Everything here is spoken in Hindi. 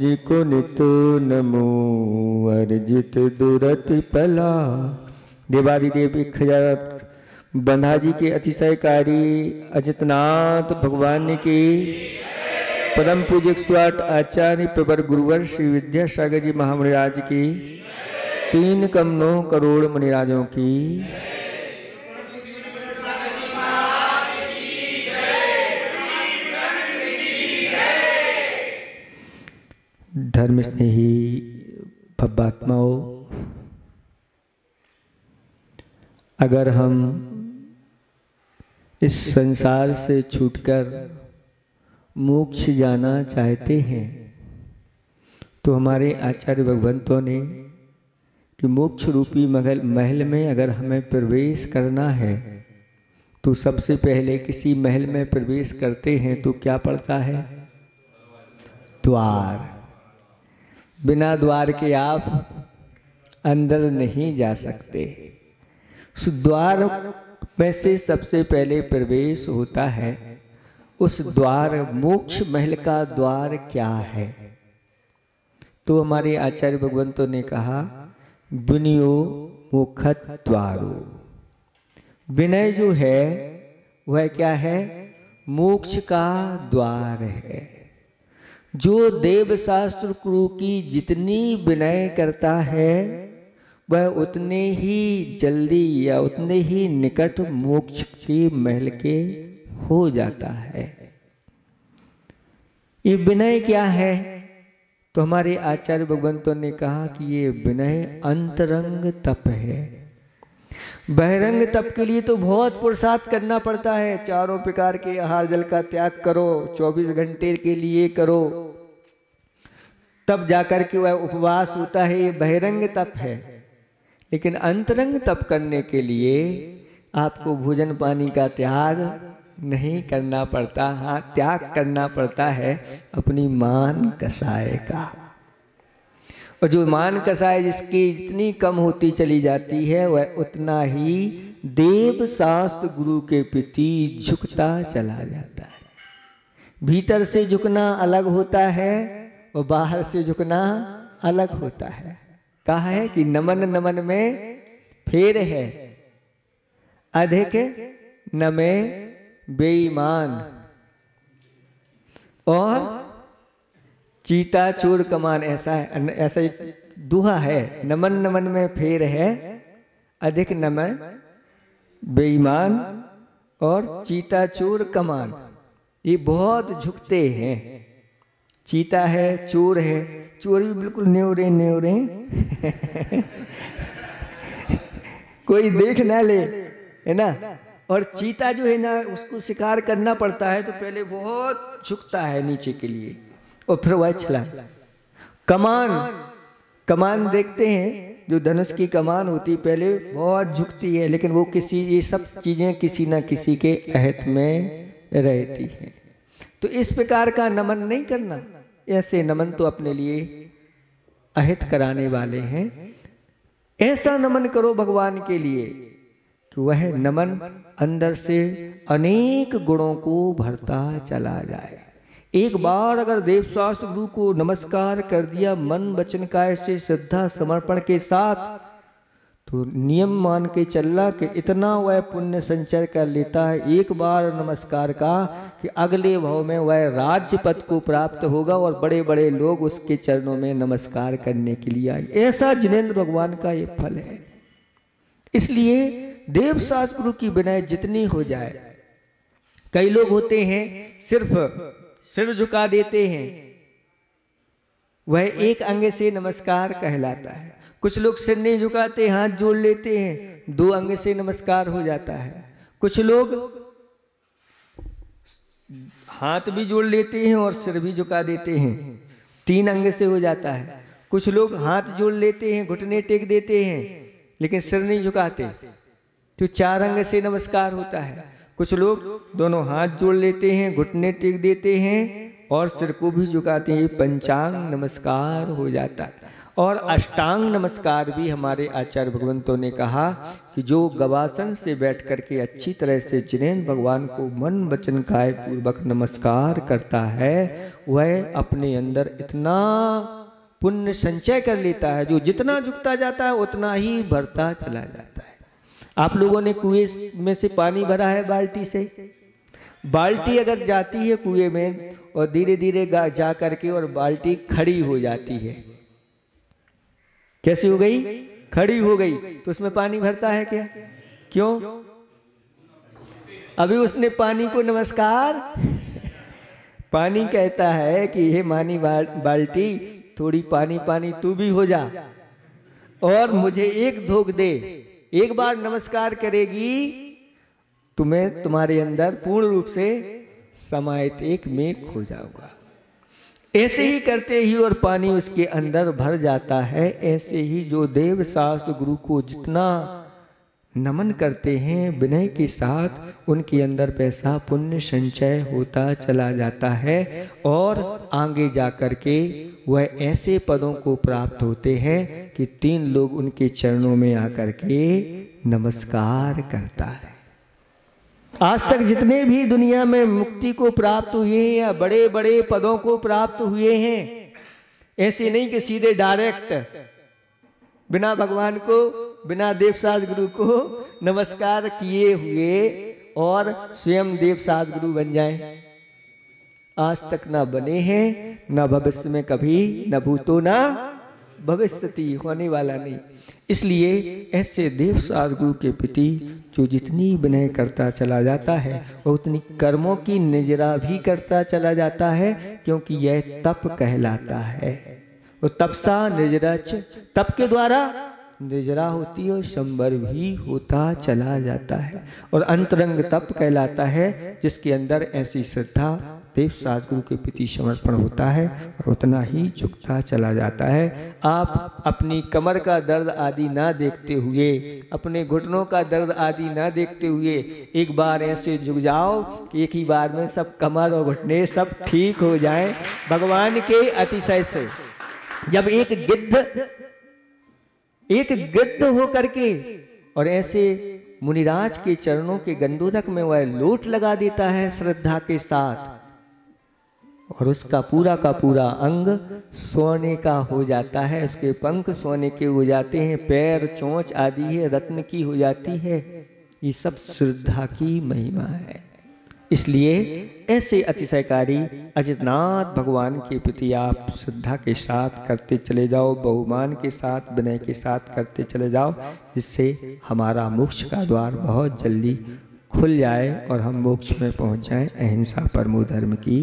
जी को नितो नमो अर्जित दुरति पला। देवादिदेव 1000 बंधा जी के अतिशयकारी अजितनाथ भगवान की, परम पूज्य 108 आचार्य प्रवर गुरुवर श्री विद्यासागर जी महामुनिराज की, 3 कम 9 करोड़ मुनिराजों की। धर्म स्नेही भव्यात्माओं, अगर हम इस संसार से छूटकर मोक्ष जाना चाहते हैं तो हमारे आचार्य भगवंतों ने कि मोक्ष रूपी महल में अगर हमें प्रवेश करना है तो सबसे पहले किसी महल में प्रवेश करते हैं तो क्या पड़ता है? द्वार। बिना द्वार के आप अंदर नहीं जा सकते। उस द्वार में से सबसे पहले प्रवेश होता है। उस द्वार, मोक्ष महल का द्वार क्या है? तो हमारे आचार्य भगवंतों ने कहा विनयो मोक्षत द्वारो। विनय जो है वह क्या है? मोक्ष का द्वार है। जो देव शास्त्र गुरु की जितनी विनय करता है वह उतने ही जल्दी या उतने ही निकट मोक्ष के महल के हो जाता है। ये विनय क्या है? तो हमारे आचार्य भगवंतों ने कहा कि ये विनय अंतरंग तप है। बहिरंग तप के लिए तो बहुत पुरुषार्थ करना पड़ता है। 4 प्रकार के आहार जल का त्याग करो, 24 घंटे के लिए करो, तब जाकर के वह उपवास होता है। ये बहिरंग तप है। लेकिन अंतरंग तप करने के लिए आपको भोजन पानी का त्याग नहीं करना पड़ता। हाँ, त्याग करना पड़ता है अपनी मान कसाय का। और जो मान कसाय जिसकी जितनी कम होती चली जाती है वह उतना ही देव शास्त्र गुरु के प्रति झुकता चला जाता है। भीतर से झुकना अलग होता है और बाहर से झुकना अलग होता है। कहा है कि नमन नमन में फेर है, अधिक नमे बेईमान, और चीता चोर कमान। ऐसा है, ऐसा एक दुहा है, नमन नमन में फेर है, अधिक नमन बेईमान और चीता चोर कमान। ये बहुत झुकते हैं। चीता है, चोर है, चोर भी बिल्कुल न्योरे न्योरे कोई देख ना ले, है ना। और चीता जो है ना, उसको शिकार करना पड़ता है तो पहले बहुत झुकता है नीचे के लिए और फिर वह छला। कमान देखते हैं, जो धनुष की कमान होती पहले बहुत झुकती है, लेकिन वो ये सब चीजें किसी न किसी के अहत में रहती हैं। तो इस प्रकार का नमन नहीं करना। ऐसे नमन तो अपने लिए अहित कराने वाले हैं। ऐसा नमन करो भगवान के लिए कि वह नमन अंदर से अनेक गुणों को भरता चला जाए। एक बार अगर देवशास्त्र गुरु को नमस्कार कर दिया मन वचन काया से श्रद्धा समर्पण के साथ, तो नियम मान के चलना कि इतना वह पुण्य संचय कर लेता है एक बार नमस्कार का कि अगले भाव में वह राज्य पद को प्राप्त होगा और बड़े बड़े लोग उसके चरणों में नमस्कार करने के लिए आए। ऐसा जिनेंद्र भगवान का ये फल है। इसलिए देव शास्त्र गुरु की विनय जितनी हो जाए। कई लोग होते हैं सिर्फ सिर झुका देते हैं, वह एक अंग से नमस्कार कहलाता है। कुछ लोग सिर नहीं झुकाते, हाथ जोड़ लेते हैं, 2 अंग से नमस्कार हो जाता है। कुछ लोग हाथ भी जोड़ लेते हैं और सिर भी झुका देते हैं, 3 अंग से हो जाता है। कुछ लोग हाथ जोड़ लेते हैं, घुटने टेक देते हैं, लेकिन सिर नहीं झुकाते, तो 4 अंग से नमस्कार होता है। कुछ लोग दोनों हाथ जोड़ लेते हैं, घुटने टेक देते हैं और सिर को भी झुकाते हैं, पंचांग नमस्कार हो जाता है। और अष्टांग नमस्कार भी हमारे आचार्य भगवंतों ने कहा कि जो गवासन से बैठ करके अच्छी तरह से जिनेन्द्र भगवान को मन वचन काय पूर्वक नमस्कार करता है वह अपने अंदर इतना पुण्य संचय कर लेता है, जो जितना झुकता जाता है उतना ही भरता चला जाता है। आप लोगों ने कुएं में से पानी भरा है बाल्टी से, बाल्टी अगर जाती है कुएं में और धीरे धीरे जा करके और बाल्टी खड़ी हो जाती है, कैसी हो गई? खड़ी हो गई, तो उसमें पानी भरता है क्या? क्यों? अभी उसने पानी को नमस्कार पानी कहता है कि हे मानी बाल्टी, थोड़ी पानी पानी तू भी हो जा और मुझे एक धोख दे, एक बार नमस्कार करेगी तो मैं तुम्हारे अंदर पूर्ण रूप से समाहित एक में खो जाऊंगा। ऐसे ही करते ही और पानी उसके अंदर भर जाता है। ऐसे ही जो देव शास्त्र गुरु को जितना नमन करते हैं विनय के साथ, उनके अंदर पैसा पुण्य संचय होता चला जाता है और आगे जा कर के वह ऐसे पदों को प्राप्त होते हैं कि 3 लोग उनके चरणों में आकर के नमस्कार करता है। आज तक जितने भी दुनिया में मुक्ति को प्राप्त हुए हैं या बड़े बड़े पदों को प्राप्त हुए हैं, ऐसे नहीं कि सीधे डायरेक्ट बिना भगवान को, बिना देवसाज गुरु को नमस्कार किए हुए और स्वयं देवसाज गुरु बन जाएं। आज तक ना बने हैं, ना भविष्य में कभी, न भूतो ना भविष्यति, होने वाला नहीं। इसलिए ऐसे देवसाज गुरु के प्रति जो जितनी विनय करता चला जाता है और उतनी कर्मों की निजरा भी करता चला जाता है, क्योंकि यह तप कहलाता है। और तपसा निजरच, तप के द्वारा निजरा होती है और संवर भी होता चला जाता है। और अंतरंग तप कहलाता है, जिसके अंदर ऐसी श्रद्धा देवसाज गुरु के प्रति समर्पण होता है और उतना ही झुकता चला जाता है। आप अपनी कमर का दर्द आदि ना देखते हुए, अपने घुटनों का दर्द आदि ना देखते हुए एक बार ऐसे झुक जाओ कि एक ही बार में सब कमर और घुटने सब ठीक हो जाएं भगवान के अतिशय से। जब एक गिद्ध हो करके और ऐसे मुनिराज के चरणों के गंदोदक में वह लोट लगा देता है श्रद्धा के साथ, और उसका पूरा का पूरा अंग सोने का हो जाता है, उसके पंख सोने के हो जाते हैं, पैर चोंच आदि है रत्न की हो जाती है। ये सब श्रद्धा की महिमा है। इसलिए ऐसे अतिशयकारी अजितनाथ भगवान के प्रति आप श्रद्धा के साथ करते चले जाओ, बहुमान के साथ विनय के साथ करते चले जाओ, जिससे हमारा मोक्ष का द्वार बहुत जल्दी खुल जाए और हम मोक्ष में पहुंच जाएं। अहिंसा परमो धर्म की